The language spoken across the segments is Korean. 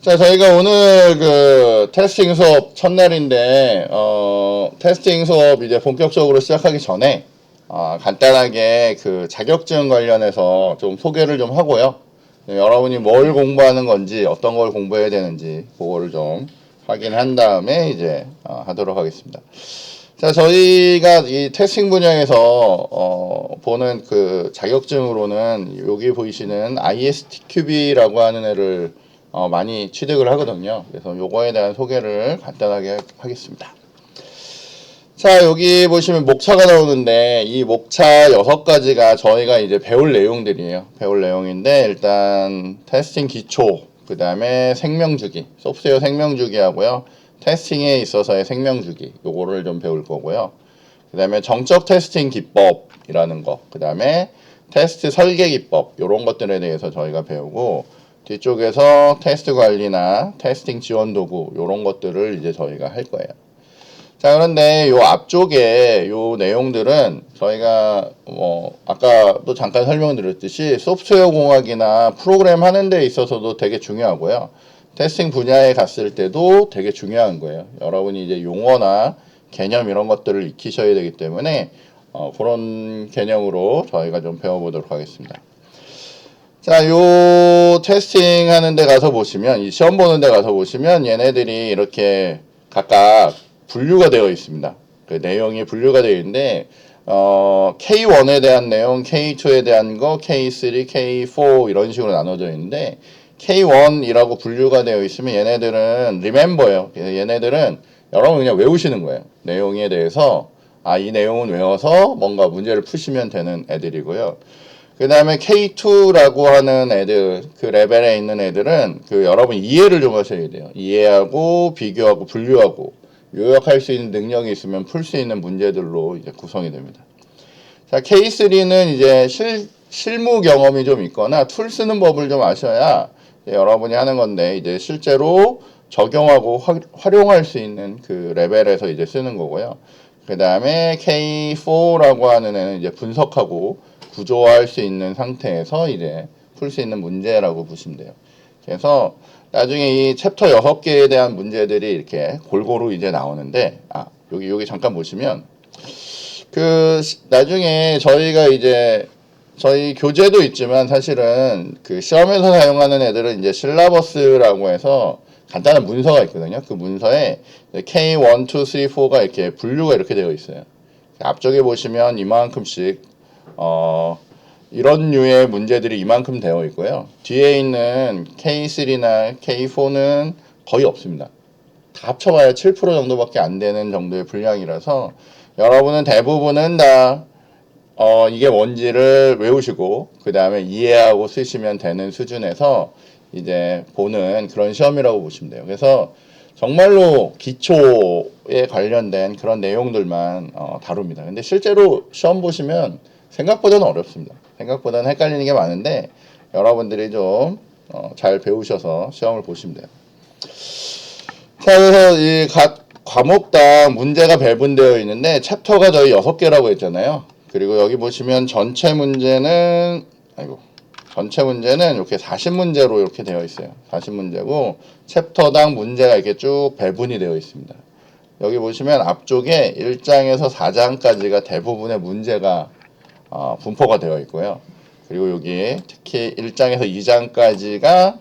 자, 저희가 오늘 그 테스팅 수업 첫날인데, 테스팅 수업 이제 본격적으로 시작하기 전에, 간단하게 그 자격증 관련해서 좀 소개를 좀 하고요. 네, 여러분이 뭘 공부하는 건지, 어떤 걸 공부해야 되는지, 그거를 좀 확인한 다음에 이제 하도록 하겠습니다. 자, 저희가 이 테스팅 분야에서 보는 그 자격증으로는 여기 보이시는 ISTQB라고 하는 애를 많이 취득을 하거든요. 그래서 요거에 대한 소개를 간단하게 하겠습니다. 자, 여기 보시면 목차가 나오는데 이 목차 6가지가 저희가 이제 배울 내용들이에요. 배울 내용인데 일단 테스팅 기초, 그 다음에 생명주기, 소프트웨어 생명주기 하고요. 테스팅에 있어서의 생명주기, 요거를 좀 배울 거고요. 그 다음에 정적 테스팅 기법이라는 거, 그 다음에 테스트 설계 기법, 요런 것들에 대해서 저희가 배우고, 뒤쪽에서 테스트 관리나 테스팅 지원 도구, 요런 것들을 이제 저희가 할 거예요. 자, 그런데 요 앞쪽에 요 내용들은 저희가 아까도 잠깐 설명드렸듯이 소프트웨어 공학이나 프로그램 하는 데 있어서도 되게 중요하고요. 테스팅 분야에 갔을 때도 되게 중요한 거예요. 여러분이 이제 용어나 개념 이런 것들을 익히셔야 되기 때문에 그런 개념으로 저희가 좀 배워보도록 하겠습니다. 자, 요 테스팅 하는 데 가서 보시면, 이 시험 보는 데 가서 보시면 얘네들이 이렇게 각각 분류가 되어 있습니다. 그 내용이 분류가 되어 있는데, K1에 대한 내용, K2에 대한 거, K3, K4 이런 식으로 나눠져 있는데, K1이라고 분류가 되어 있으면 얘네들은 remember예요. 얘네들은 여러분 그냥 외우시는 거예요. 내용에 대해서 이 내용은 외워서 뭔가 문제를 푸시면 되는 애들이고요. 그 다음에 K2라고 하는 애들, 그 레벨에 있는 애들은 그 여러분 이해를 좀 하셔야 돼요. 이해하고 비교하고 분류하고 요약할 수 있는 능력이 있으면 풀 수 있는 문제들로 이제 구성이 됩니다. 자, K3는 이제 실무 경험이 좀 있거나 툴 쓰는 법을 좀 아셔야 여러분이 하는 건데 이제 실제로 적용하고 활용할 수 있는 그 레벨에서 이제 쓰는 거고요. 그 다음에 K4라고 하는 애는 이제 분석하고 구조화할 수 있는 상태에서 이제 풀 수 있는 문제라고 보시면 돼요. 그래서 나중에 이 챕터 6개에 대한 문제들이 이렇게 골고루 이제 나오는데, 여기 잠깐 보시면, 나중에 저희가 이제, 저희 교재도 있지만 사실은 그 시험에서 사용하는 애들은 이제 실라버스라고 해서 간단한 문서가 있거든요. 그 문서에 K1, 2, 3, 4가 이렇게 분류가 이렇게 되어 있어요. 앞쪽에 보시면 이만큼씩, 이런 류의 문제들이 이만큼 되어 있고요. 뒤에 있는 K3나 K4는 거의 없습니다. 다 합쳐봐야 7% 정도밖에 안 되는 정도의 분량이라서 여러분은 대부분은 다 이게 뭔지를 외우시고 그 다음에 이해하고 쓰시면 되는 수준에서 이제 보는 그런 시험이라고 보시면 돼요. 그래서 정말로 기초에 관련된 그런 내용들만 다룹니다. 근데 실제로 시험 보시면 생각보다는 어렵습니다. 생각보다는 헷갈리는 게 많은데 여러분들이 좀 잘 배우셔서 시험을 보시면 돼요. 자, 그래서 이 각 과목당 문제가 배분되어 있는데 챕터가 저희 6개라고 했잖아요. 그리고 여기 보시면 전체 문제는 이렇게 40문제로 이렇게 되어 있어요. 40문제고 챕터당 문제가 이렇게 쭉 배분이 되어 있습니다. 여기 보시면 앞쪽에 1장에서 4장까지가 대부분의 문제가 분포가 되어 있고요. 그리고 여기 특히 1장에서 2장까지가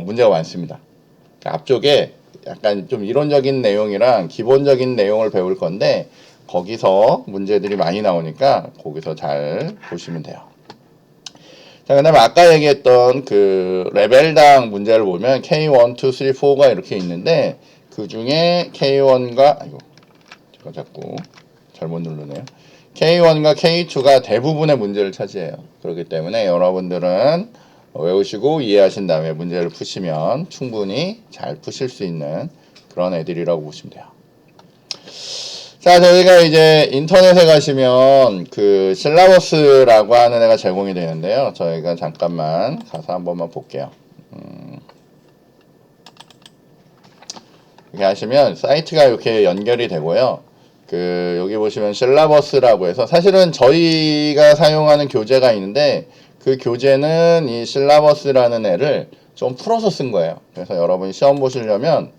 문제가 많습니다. 앞쪽에 약간 좀 이론적인 내용이랑 기본적인 내용을 배울 건데 거기서 문제들이 많이 나오니까 거기서 잘 보시면 돼요. 자, 그 다음에 아까 얘기했던 그 레벨당 문제를 보면 K1, 2, 3, 4가 이렇게 있는데 그 중에 K1과 제가 자꾸 잘못 누르네요. K1과 K2가 대부분의 문제를 차지해요. 그렇기 때문에 여러분들은 외우시고 이해하신 다음에 문제를 푸시면 충분히 잘 푸실 수 있는 그런 애들이라고 보시면 돼요. 자, 저희가 이제 인터넷에 가시면 그 실라버스라고 하는 애가 제공이 되는데요. 저희가 잠깐만 가서 한 번만 볼게요. 이렇게 하시면 사이트가 이렇게 연결이 되고요. 여기 보시면 실라버스라고 해서 사실은 저희가 사용하는 교재가 있는데 그 교재는 이 실라버스라는 애를 좀 풀어서 쓴 거예요. 그래서 여러분이 시험 보시려면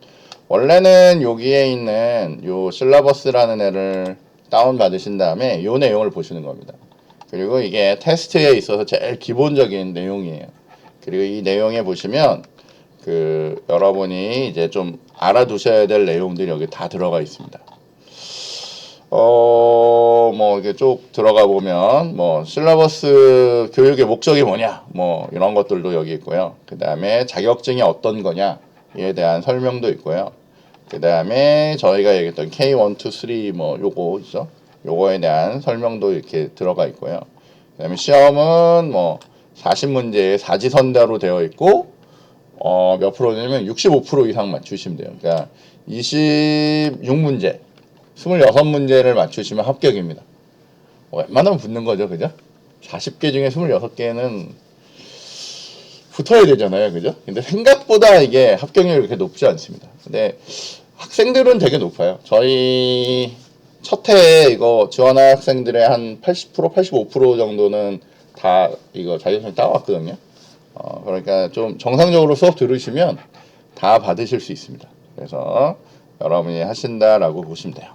원래는 여기에 있는 요 실라버스라는 애를 다운 받으신 다음에 요 내용을 보시는 겁니다. 그리고 이게 테스트에 있어서 제일 기본적인 내용이에요. 그리고 이 내용에 보시면 그 여러분이 이제 좀 알아두셔야 될 내용들이 여기 다 들어가 있습니다. 뭐 이게 쭉 들어가 보면 뭐 실러버스 교육의 목적이 뭐냐 뭐 이런 것들도 여기 있고요. 그 다음에 자격증이 어떤 거냐에 대한 설명도 있고요. 그 다음에 저희가 얘기했던 K1, 2, 3 뭐 요거 있죠. 요거에 대한 설명도 이렇게 들어가 있고요. 그 다음에 시험은 뭐 40문제에 사지선다로 되어 있고 몇 프로냐면 65% 이상 맞추시면 돼요. 그러니까 26문제 26문제를 맞추시면 합격입니다. 웬만하면 붙는 거죠, 그죠? 40개 중에 26개는 붙어야 되잖아요, 그죠? 근데 생각보다 이게 합격률이 그렇게 높지 않습니다. 근데 학생들은 되게 높아요. 저희 첫 해에 이거 지원할 학생들의 한 80%, 85% 정도는 다 이거 자격증 따왔거든요. 그러니까 좀 정상적으로 수업 들으시면 다 받으실 수 있습니다. 그래서 여러분이 하신다라고 보시면 돼요.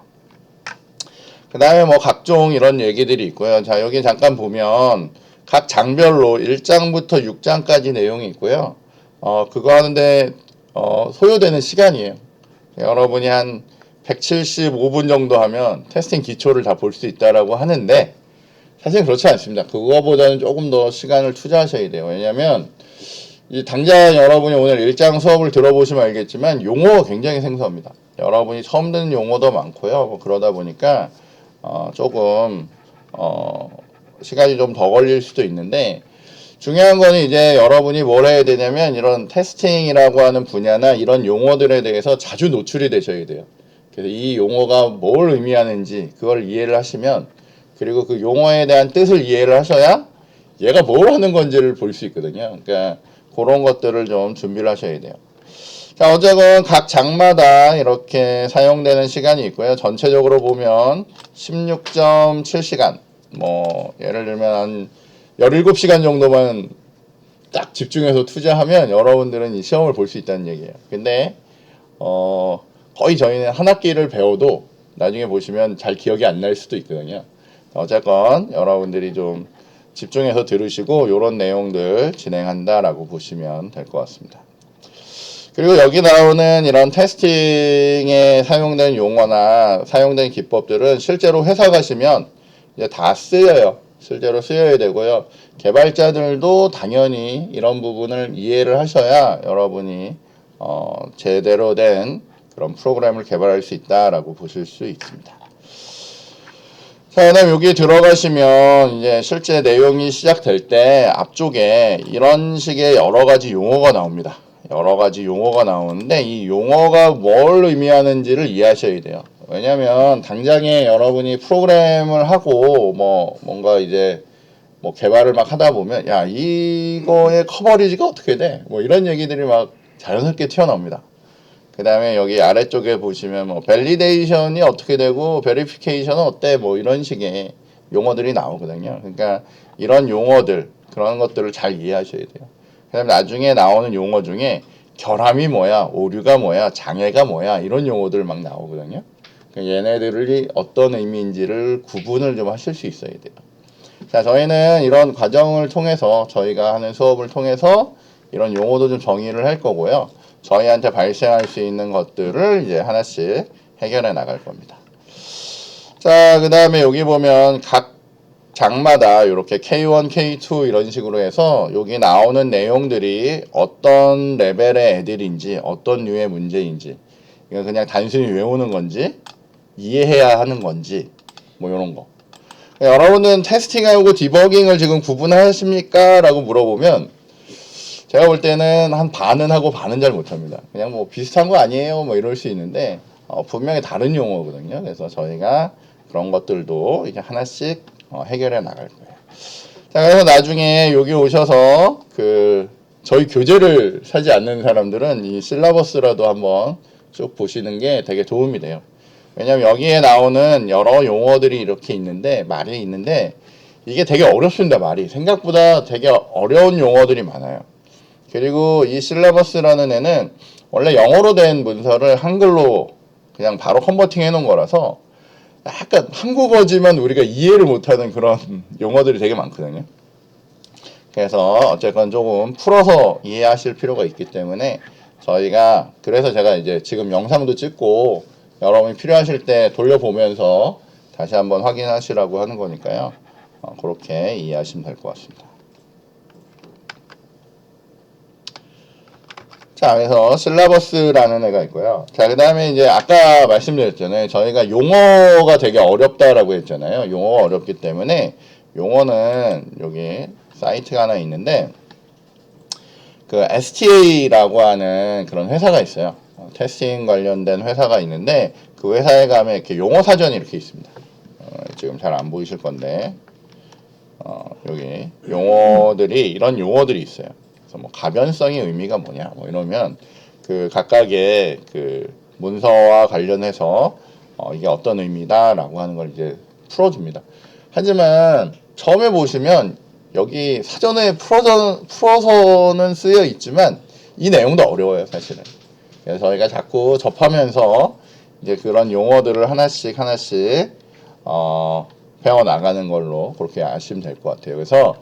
그 다음에 뭐 각종 이런 얘기들이 있고요. 자, 여기 잠깐 보면 각 장별로 1장부터 6장까지 내용이 있고요. 그거 하는데 소요되는 시간이에요. 여러분이 한 175분 정도 하면 테스팅 기초를 다 볼 수 있다라고 하는데 사실 그렇지 않습니다. 그거보다는 조금 더 시간을 투자하셔야 돼요. 왜냐하면 당장 여러분이 오늘 1장 수업을 들어보시면 알겠지만 용어가 굉장히 생소합니다. 여러분이 처음 듣는 용어도 많고요. 뭐 그러다 보니까 조금 시간이 좀 더 걸릴 수도 있는데 중요한 거는 이제 여러분이 뭘 해야 되냐면 이런 테스팅이라고 하는 분야나 이런 용어들에 대해서 자주 노출이 되셔야 돼요. 그래서 이 용어가 뭘 의미하는지 그걸 이해를 하시면 그리고 그 용어에 대한 뜻을 이해를 하셔야 얘가 뭘 하는 건지를 볼 수 있거든요. 그러니까 그런 것들을 좀 준비를 하셔야 돼요. 자, 어쨌건 각 장마다 이렇게 사용되는 시간이 있고요. 전체적으로 보면 16.7시간, 뭐 예를 들면 한 17시간 정도만 딱 집중해서 투자하면 여러분들은 이 시험을 볼 수 있다는 얘기예요. 근데 거의 저희는 한 학기를 배워도 나중에 보시면 잘 기억이 안 날 수도 있거든요. 어쨌건 여러분들이 좀 집중해서 들으시고 이런 내용들 진행한다라고 보시면 될 것 같습니다. 그리고 여기 나오는 이런 테스팅에 사용된 용어나 사용된 기법들은 실제로 회사 가시면 이제 다 쓰여요. 실제로 쓰여야 되고요. 개발자들도 당연히 이런 부분을 이해를 하셔야 여러분이 제대로 된 그런 프로그램을 개발할 수 있다라고 보실 수 있습니다. 자, 그다음 여기 들어가시면 이제 실제 내용이 시작될 때 앞쪽에 이런 식의 여러 가지 용어가 나옵니다. 여러 가지 용어가 나오는데 이 용어가 뭘 의미하는지를 이해하셔야 돼요. 왜냐면 당장에 여러분이 프로그램을 하고 뭐 뭔가 이제 뭐 개발을 막 하다 보면 야 이거의 커버리지가 어떻게 돼? 뭐 이런 얘기들이 막 자연스럽게 튀어나옵니다. 그 다음에 여기 아래쪽에 보시면 뭐 밸리데이션이 어떻게 되고 베리피케이션은 어때? 뭐 이런 식의 용어들이 나오거든요. 그러니까 이런 용어들 그런 것들을 잘 이해하셔야 돼요. 그 다음에 나중에 나오는 용어 중에 결함이 뭐야, 오류가 뭐야, 장애가 뭐야 이런 용어들 막 나오거든요. 그러니까 얘네들이 어떤 의미인지를 구분을 좀 하실 수 있어야 돼요. 자, 저희는 이런 과정을 통해서 저희가 하는 수업을 통해서 이런 용어도 좀 정의를 할 거고요. 저희한테 발생할 수 있는 것들을 이제 하나씩 해결해 나갈 겁니다. 자, 그 다음에 여기 보면 각 장마다 이렇게 K1, K2 이런 식으로 해서 여기 나오는 내용들이 어떤 레벨의 애들인지 어떤 류의 문제인지 이건 그냥 단순히 외우는 건지 이해해야 하는 건지 뭐 이런 거. 여러분은 테스팅하고 디버깅을 지금 구분하십니까? 라고 물어보면 제가 볼 때는 한 반은 하고 반은 잘 못합니다. 그냥 뭐 비슷한 거 아니에요? 뭐 이럴 수 있는데 분명히 다른 용어거든요. 그래서 저희가 그런 것들도 이제 하나씩 해결해 나갈 거예요. 자, 그래서 나중에 여기 오셔서 저희 교재를 사지 않는 사람들은 이 실라버스라도 한번 쭉 보시는 게 되게 도움이 돼요. 왜냐면 여기에 나오는 여러 용어들이 이렇게 있는데 말이 있는데 이게 되게 어렵습니다. 말이 생각보다 되게 어려운 용어들이 많아요. 그리고 이 실러버스라는 애는 원래 영어로 된 문서를 한글로 그냥 바로 컨버팅 해놓은 거라서 약간 한국어지만 우리가 이해를 못하는 그런 용어들이 되게 많거든요. 그래서 어쨌건 조금 풀어서 이해하실 필요가 있기 때문에 저희가 그래서 제가 이제 지금 영상도 찍고 여러분이 필요하실 때 돌려보면서 다시 한번 확인하시라고 하는 거니까요. 그렇게 이해하시면 될 것 같습니다. 자, 그래서 실라버스라는 애가 있고요. 자, 그 다음에 이제 아까 말씀드렸잖아요. 저희가 용어가 되게 어렵다라고 했잖아요. 용어가 어렵기 때문에 용어는 여기 사이트가 하나 있는데 그 STA라고 하는 그런 회사가 있어요. 테스팅 관련된 회사가 있는데 그 회사에 가면 이렇게 용어 사전이 이렇게 있습니다. 지금 잘 안 보이실 건데 여기 용어들이 이런 용어들이 있어요. 그래서 뭐 가변성의 의미가 뭐냐 뭐 이러면 그 각각의 그 문서와 관련해서 이게 어떤 의미다라고 하는 걸 이제 풀어줍니다. 하지만 처음에 보시면 여기 사전에 풀어서는 쓰여 있지만 이 내용도 어려워요, 사실은. 그래서 저희가 자꾸 접하면서 이제 그런 용어들을 하나씩 배워 나가는 걸로 그렇게 아시면 될 것 같아요. 그래서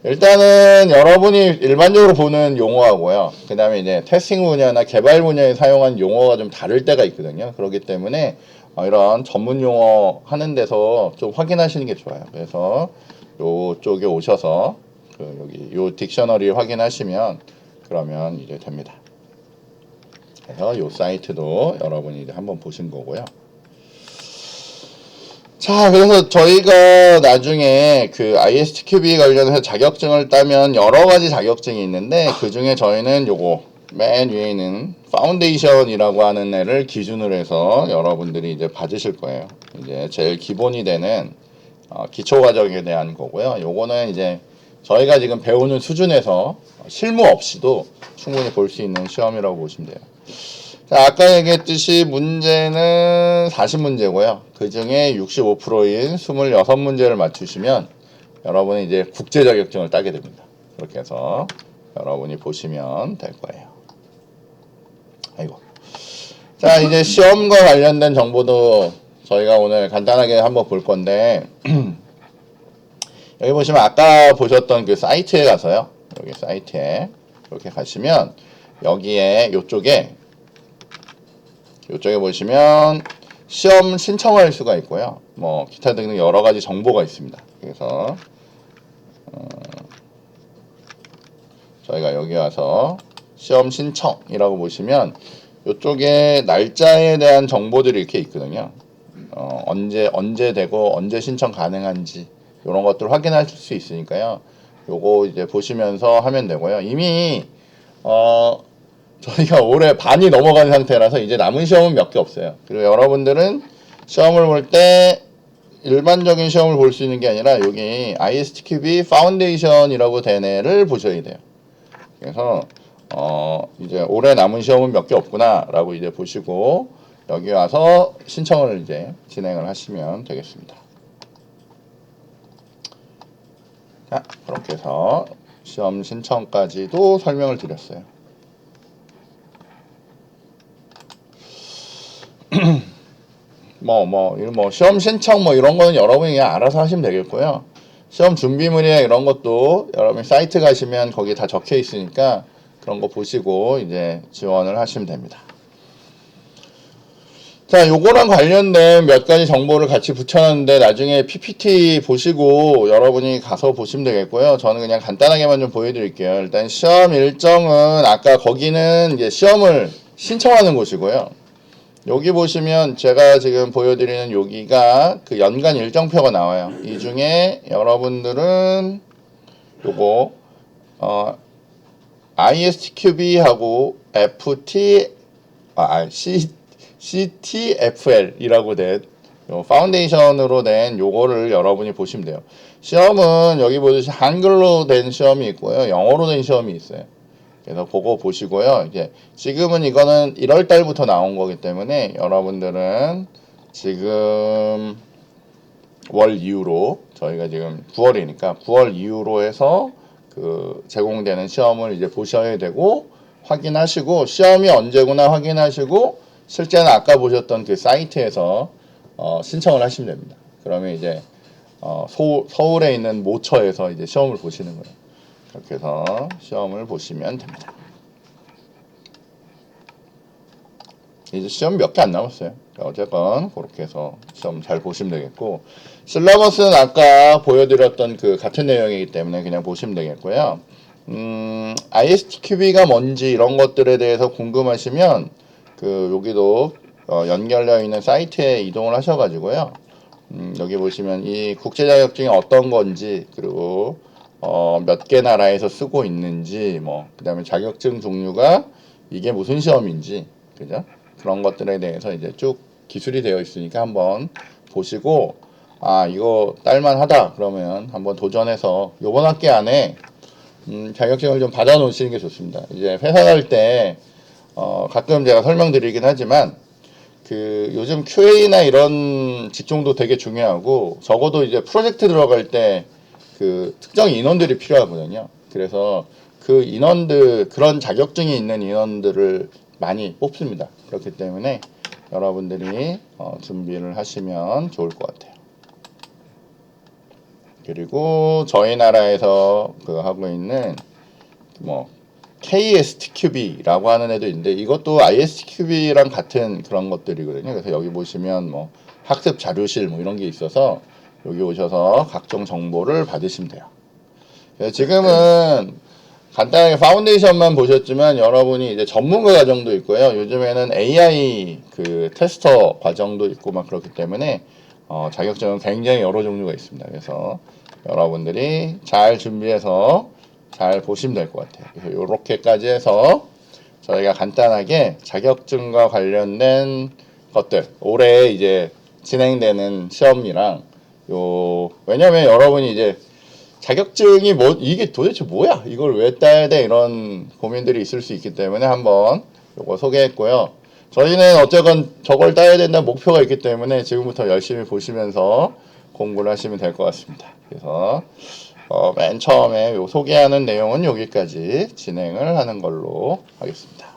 일단은 여러분이 일반적으로 보는 용어하고요. 그 다음에 이제 테스팅 분야나 개발 분야에 사용한 용어가 좀 다를 때가 있거든요. 그렇기 때문에 이런 전문 용어 하는 데서 좀 확인하시는 게 좋아요. 그래서 요쪽에 오셔서 여기 요 딕셔너리 확인하시면 그러면 이제 됩니다. 그래서 요 사이트도 여러분이 이제 한번 보신 거고요. 자, 그래서 저희가 나중에 그 ISTQB 관련해서 자격증을 따면 여러 가지 자격증이 있는데 그 중에 저희는 요거 맨 위에 있는 파운데이션이라고 하는 애를 기준으로 해서 여러분들이 이제 받으실 거예요. 이제 제일 기본이 되는 기초 과정에 대한 거고요. 요거는 이제 저희가 지금 배우는 수준에서 실무 없이도 충분히 볼 수 있는 시험이라고 보시면 돼요. 자, 아까 얘기했듯이 문제는 40문제고요. 그 중에 65%인 26문제를 맞추시면 여러분이 이제 국제 자격증을 따게 됩니다. 그렇게 해서 여러분이 보시면 될 거예요. 아이고. 자, 이제 시험과 관련된 정보도 저희가 오늘 간단하게 한번 볼 건데 여기 보시면 아까 보셨던 그 사이트에 가서요. 여기 사이트에 이렇게 가시면 여기에 요쪽에 보시면 시험 신청할 수가 있고요. 뭐 기타 등등 여러 가지 정보가 있습니다. 그래서 저희가 여기 와서 시험 신청이라고 보시면 이쪽에 날짜에 대한 정보들이 이렇게 있거든요. 언제 되고 언제 신청 가능한지 이런 것들 확인하실 수 있으니까요. 요거 이제 보시면서 하면 되고요. 이미 저희가 올해 반이 넘어간 상태라서 이제 남은 시험은 몇 개 없어요. 그리고 여러분들은 시험을 볼 때 일반적인 시험을 볼 수 있는 게 아니라 여기 ISTQB 파운데이션이라고 된 애를 보셔야 돼요. 그래서 이제 올해 남은 시험은 몇 개 없구나 라고 이제 보시고 여기 와서 신청을 이제 진행을 하시면 되겠습니다. 자, 그렇게 해서 시험 신청까지도 설명을 드렸어요. 시험 신청 이런 거는 여러분이 그냥 알아서 하시면 되겠고요. 시험 준비물이나 이런 것도 여러분 사이트 가시면 거기 다 적혀 있으니까 그런 거 보시고 이제 지원을 하시면 됩니다. 자, 요거랑 관련된 몇 가지 정보를 같이 붙여놨는데 나중에 PPT 보시고 여러분이 가서 보시면 되겠고요. 저는 그냥 간단하게만 좀 보여드릴게요. 일단 시험 일정은 아까 거기는 이제 시험을 신청하는 곳이고요. 여기 보시면 제가 지금 보여드리는 여기가 그 연간 일정표가 나와요. 이 중에 여러분들은 요거 ISTQB하고 CTFL이라고 된 파운데이션으로 된 요거를 여러분이 보시면 돼요. 시험은 여기 보듯이 한글로 된 시험이 있고요. 영어로 된 시험이 있어요. 그래서 그거 보시고요. 이제 지금은 이거는 1월 달부터 나온 거기 때문에 여러분들은 지금 월 이후로 저희가 지금 9월이니까 9월 이후로 해서 그 그 제공되는 시험을 이제 보셔야 되고 확인하시고 시험이 언제구나 확인하시고 실제는 아까 보셨던 그 사이트에서 신청을 하시면 됩니다. 그러면 이제 서울에 있는 모처에서 이제 시험을 보시는 거예요. 그렇게 해서 시험을 보시면 됩니다. 이제 시험 몇 개 안 남았어요. 어쨌건 그렇게 해서 시험 잘 보시면 되겠고 실러버스는 아까 보여드렸던 그 같은 내용이기 때문에 그냥 보시면 되겠고요. ISTQB가 뭔지 이런 것들에 대해서 궁금하시면 그 여기도 연결되어 있는 사이트에 이동을 하셔가지고요. 여기 보시면 이 국제 자격증이 어떤 건지 그리고 몇 개 나라에서 쓰고 있는지 그다음에 자격증 종류가 이게 무슨 시험인지 그죠? 그런 것들에 대해서 이제 쭉 기술이 되어 있으니까 한번 보시고 이거 딸만하다 그러면 한번 도전해서 요번 학기 안에 자격증을 좀 받아 놓으시는 게 좋습니다. 이제 회사 갈 때 가끔 제가 설명드리긴 하지만 그 요즘 QA나 이런 직종도 되게 중요하고 적어도 이제 프로젝트 들어갈 때 그 특정 인원들이 필요하거든요. 그래서 그 인원들 그런 자격증이 있는 인원들을 많이 뽑습니다. 그렇기 때문에 여러분들이 준비를 하시면 좋을 것 같아요. 그리고 저희 나라에서 그 하고 있는 KSTQB라고 하는 애도 있는데 이것도 ISTQB랑 같은 그런 것들이거든요. 그래서 여기 보시면 학습 자료실 이런 게 있어서 여기 오셔서 각종 정보를 받으시면 돼요. 지금은 간단하게 파운데이션만 보셨지만 여러분이 이제 전문가 과정도 있고요. 요즘에는 AI 그 테스터 과정도 있고 그렇기 때문에 자격증은 굉장히 여러 종류가 있습니다. 그래서 여러분들이 잘 준비해서 잘 보시면 될 것 같아요. 그래서 이렇게까지 해서 저희가 간단하게 자격증과 관련된 것들 올해 이제 진행되는 시험이랑 왜냐면 여러분이 이제 자격증이 이게 도대체 뭐야? 이걸 왜 따야 돼? 이런 고민들이 있을 수 있기 때문에 한번 요거 소개했고요. 저희는 어쨌건 저걸 따야 된다는 목표가 있기 때문에 지금부터 열심히 보시면서 공부를 하시면 될 것 같습니다. 그래서 맨 처음에 소개하는 내용은 여기까지 진행을 하는 걸로 하겠습니다.